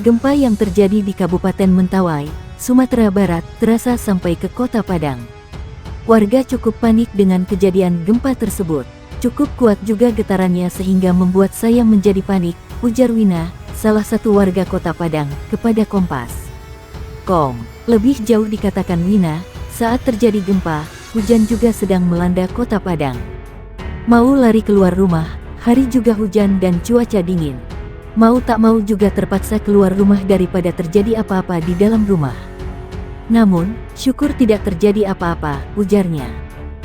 Gempa yang terjadi di Kabupaten Mentawai, Sumatera Barat, terasa sampai ke Kota Padang. Warga cukup panik dengan kejadian gempa tersebut. Cukup kuat juga getarannya sehingga membuat saya menjadi panik, ujar Wina, salah satu warga Kota Padang, kepada Kompas. Lebih jauh dikatakan Wina, saat terjadi gempa, hujan juga sedang melanda Kota Padang. Mau lari keluar rumah, hari juga hujan dan cuaca dingin. Mau tak mau juga terpaksa keluar rumah daripada terjadi apa-apa di dalam rumah. Namun, syukur tidak terjadi apa-apa, ujarnya.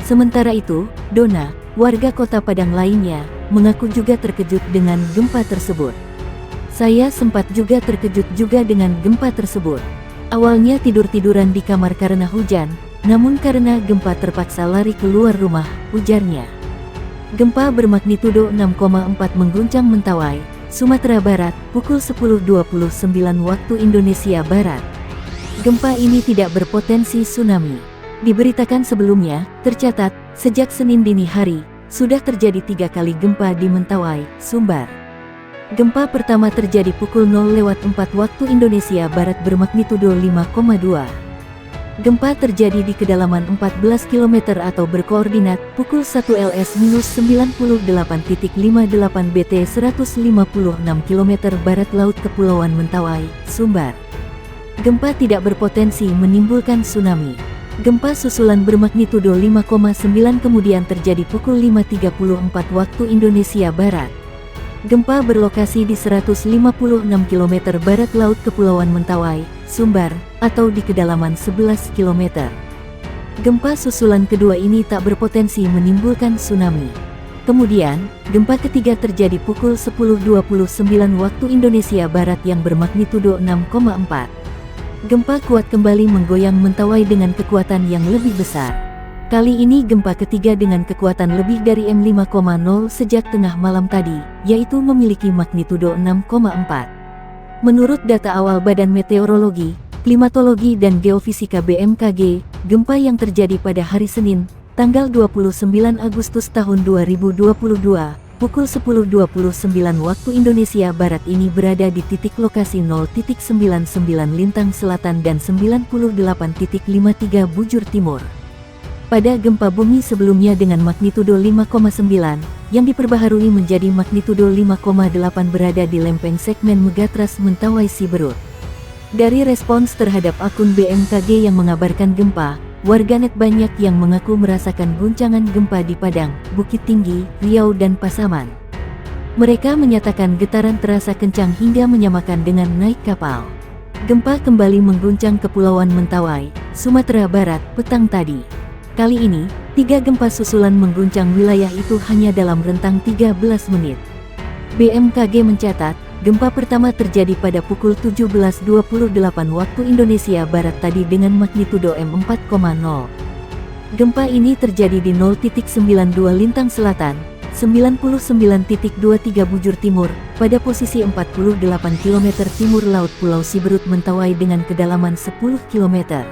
Sementara itu, Dona, warga Kota Padang lainnya, mengaku juga terkejut dengan gempa tersebut. Saya sempat juga terkejut juga dengan gempa tersebut. Awalnya tidur-tiduran di kamar karena hujan, namun karena gempa terpaksa lari keluar rumah, ujarnya. Gempa bermagnitudo 6,4 mengguncang Mentawai, Sumatera Barat, pukul 10.29 waktu Indonesia Barat. Gempa ini tidak berpotensi tsunami. Diberitakan sebelumnya, tercatat, sejak Senin dini hari, sudah terjadi 3 kali gempa di Mentawai, Sumbar. Gempa pertama terjadi pukul 0:04 waktu Indonesia Barat bermagnitudo 5,2. Gempa terjadi di kedalaman 14 km atau berkoordinat pukul 1 LS-98.58 BT 156 km barat laut Kepulauan Mentawai, Sumbar. Gempa tidak berpotensi menimbulkan tsunami. Gempa susulan bermagnitudo 5,9 kemudian terjadi pukul 5.34 waktu Indonesia Barat. Gempa berlokasi di 156 km barat laut Kepulauan Mentawai, Sumbar, atau di kedalaman 11 km. Gempa susulan kedua ini tak berpotensi menimbulkan tsunami. Kemudian, gempa ketiga terjadi pukul 10.29 waktu Indonesia Barat yang bermagnitudo 6,4. Gempa kuat kembali menggoyang Mentawai dengan kekuatan yang lebih besar. Kali ini gempa ketiga dengan kekuatan lebih dari M5,0 sejak tengah malam tadi, yaitu memiliki magnitudo 6,4. Menurut data awal Badan Meteorologi, Klimatologi dan Geofisika BMKG, gempa yang terjadi pada hari Senin, tanggal 29 Agustus tahun 2022, pukul 10.29 waktu Indonesia Barat ini berada di titik lokasi 0.99 Lintang Selatan dan 98.53 Bujur Timur. Pada gempa bumi sebelumnya dengan magnitudo 5,9, yang diperbaharui menjadi magnitudo 5,8 berada di lempeng segmen Megatras Mentawai Siberut. Dari respons terhadap akun BMKG yang mengabarkan gempa, warganet banyak yang mengaku merasakan guncangan gempa di Padang, Bukit Tinggi, Riau dan Pasaman. Mereka menyatakan getaran terasa kencang hingga menyamakan dengan naik kapal. Gempa kembali mengguncang Kepulauan Mentawai, Sumatera Barat, petang tadi. Kali ini, 3 gempa susulan mengguncang wilayah itu hanya dalam rentang 13 menit. BMKG mencatat, gempa pertama terjadi pada pukul 17.28 waktu Indonesia Barat tadi dengan magnitudo M4,0. Gempa ini terjadi di 0.92 Lintang Selatan, 99.23 Bujur Timur, pada posisi 48 km timur laut Pulau Siberut Mentawai dengan kedalaman 10 km.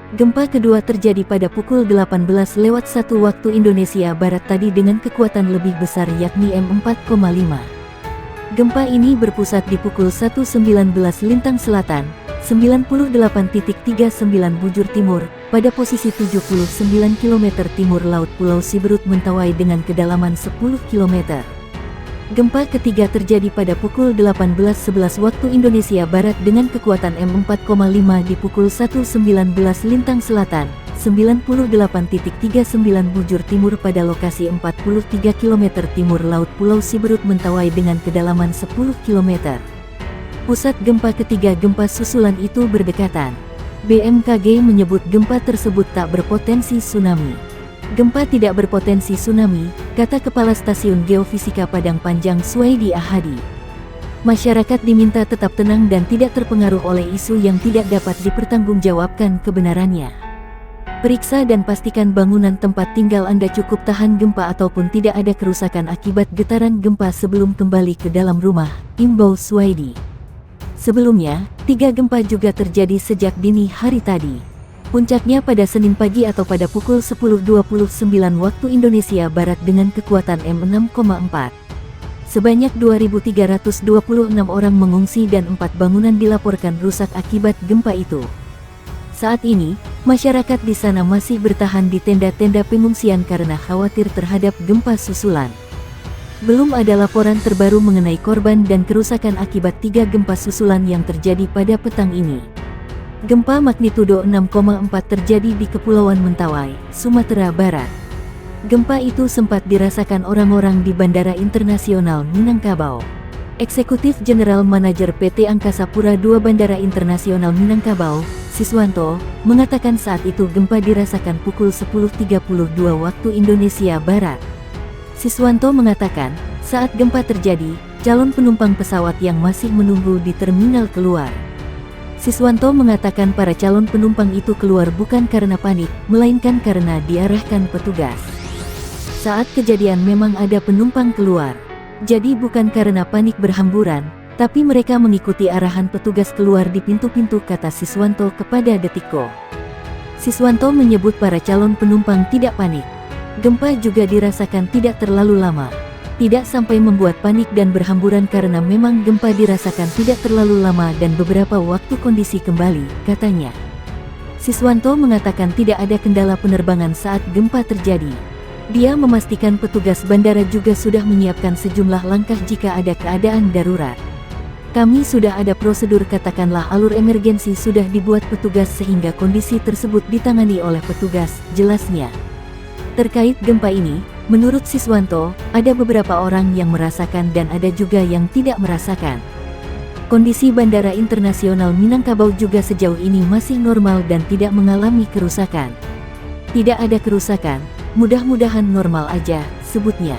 Gempa kedua terjadi pada pukul 18:01 waktu Indonesia Barat tadi dengan kekuatan lebih besar yakni M4,5. Gempa ini berpusat di pukul 1.19 Lintang Selatan, 98.39 Bujur Timur, pada posisi 79 km timur laut Pulau Siberut Mentawai dengan kedalaman 10 km. Gempa ketiga terjadi pada pukul 18:11 waktu Indonesia Barat dengan kekuatan M4,5 di pukul 1.19 Lintang Selatan, 98.39 Bujur Timur pada lokasi 43 km timur laut Pulau Siberut Mentawai dengan kedalaman 10 km. Pusat gempa ketiga gempa susulan itu berdekatan. BMKG menyebut gempa tersebut tak berpotensi tsunami. Gempa tidak berpotensi tsunami, kata Kepala Stasiun Geofisika Padang Panjang Suwaidi Ahadi. Masyarakat diminta tetap tenang dan tidak terpengaruh oleh isu yang tidak dapat dipertanggungjawabkan kebenarannya. Periksa dan pastikan bangunan tempat tinggal Anda cukup tahan gempa ataupun tidak ada kerusakan akibat getaran gempa sebelum kembali ke dalam rumah, imbau Suwaidi. Sebelumnya, 3 gempa juga terjadi sejak dini hari tadi. Puncaknya pada Senin pagi atau pada pukul 10.29 waktu Indonesia Barat dengan kekuatan M6,4. Sebanyak 2.326 orang mengungsi dan 4 bangunan dilaporkan rusak akibat gempa itu. Saat ini, masyarakat di sana masih bertahan di tenda-tenda pengungsian karena khawatir terhadap gempa susulan. Belum ada laporan terbaru mengenai korban dan kerusakan akibat 3 gempa susulan yang terjadi pada petang ini. Gempa magnitudo 6,4 terjadi di Kepulauan Mentawai, Sumatera Barat. Gempa itu sempat dirasakan orang-orang di Bandara Internasional Minangkabau. Eksekutif General Manager PT Angkasa Pura II Bandara Internasional Minangkabau, Siswanto, mengatakan saat itu gempa dirasakan pukul 10.32 waktu Indonesia Barat. Siswanto mengatakan, saat gempa terjadi, calon penumpang pesawat yang masih menunggu di terminal keluar. Siswanto mengatakan para calon penumpang itu keluar bukan karena panik, melainkan karena diarahkan petugas. Saat kejadian memang ada penumpang keluar. Jadi bukan karena panik berhamburan, tapi mereka mengikuti arahan petugas keluar di pintu-pintu, kata Siswanto kepada Detikko. Siswanto menyebut para calon penumpang tidak panik. Gempa juga dirasakan tidak terlalu lama. Tidak sampai membuat panik dan berhamburan karena memang gempa dirasakan tidak terlalu lama dan beberapa waktu kondisi kembali, katanya. Siswanto mengatakan tidak ada kendala penerbangan saat gempa terjadi. Dia memastikan petugas bandara juga sudah menyiapkan sejumlah langkah jika ada keadaan darurat. Kami sudah ada prosedur, katakanlah alur emergensi sudah dibuat petugas sehingga kondisi tersebut ditangani oleh petugas, jelasnya. Terkait gempa ini, menurut Siswanto, ada beberapa orang yang merasakan dan ada juga yang tidak merasakan. Kondisi Bandara Internasional Minangkabau juga sejauh ini masih normal dan tidak mengalami kerusakan. Tidak ada kerusakan. Mudah-mudahan normal aja, sebutnya.